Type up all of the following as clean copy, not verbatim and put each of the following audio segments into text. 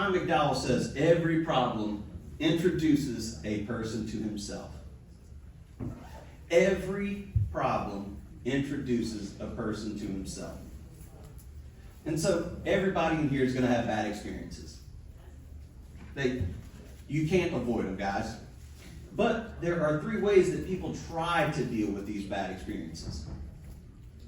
John McDowell says every problem introduces a person to himself. Every problem introduces a person to himself. And so everybody in here is going to have bad experiences. You can't avoid them, guys. But there are 3 ways that people try to deal with these bad experiences.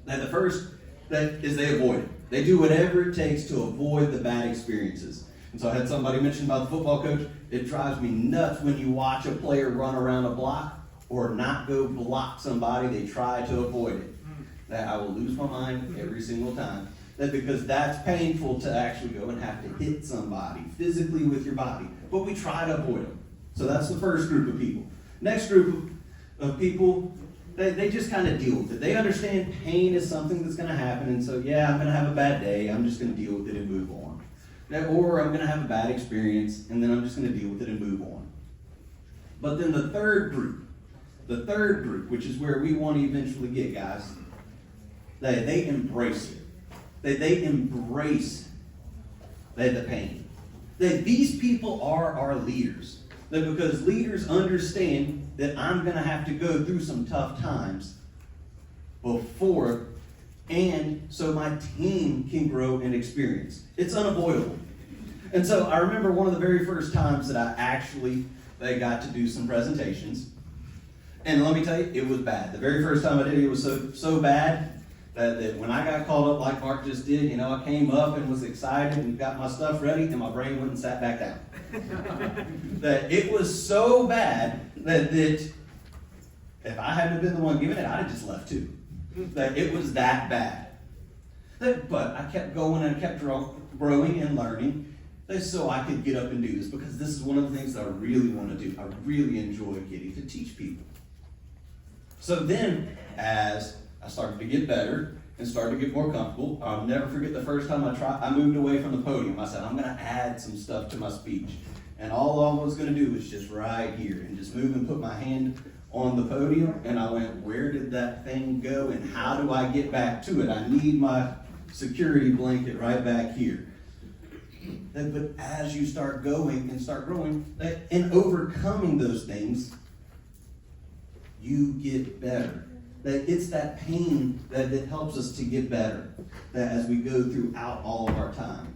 Now, the first is they avoid it. They do whatever it takes to avoid the bad experiences. And so I had somebody mention about the football coach. It drives me nuts when you watch a player run around a block or not go block somebody. They try to avoid it. That I will lose my mind every single time. That because that's painful to actually go and have to hit somebody physically with your body. But we try to avoid them. So that's the first group of people. Next group of people, they just kind of deal with it. They understand pain is something that's going to happen. And so, yeah, I'm going to have a bad day. I'm just going to deal with it and move on. Or I'm going to have a bad experience, and then I'm just going to deal with it and move on. But then the third group, which is where we want to eventually get, guys, they embrace it. They embrace the pain. These people are our leaders. Because leaders understand that I'm going to have to go through some tough times before, and so my team can grow and experience. It's unavoidable. And so I remember one of the very first times that I actually got to do some presentations. And let me tell you, it was bad. The very first time I did it, was so bad that when I got called up like Mark just did, I came up and was excited and got my stuff ready, and my brain went and sat back down. That it was so bad that if I hadn't been the one giving it, I'd have just left too. That it was that bad. But I kept going and kept growing and learning so I could get up and do this, because this is one of the things that I really want to do. I really enjoy getting to teach people. So then, as I started to get better and started to get more comfortable, I'll never forget the first time I moved away from the podium. I said, I'm going to add some stuff to my speech. And all I was going to do was just right here and just move and put my hand on the podium. And I went, where did that thing go and how do I get back to it? I need my security blanket right back here. But as you start going and start growing and overcoming those things, you get better. That it's that pain that helps us to get better, that as we go throughout all of our time.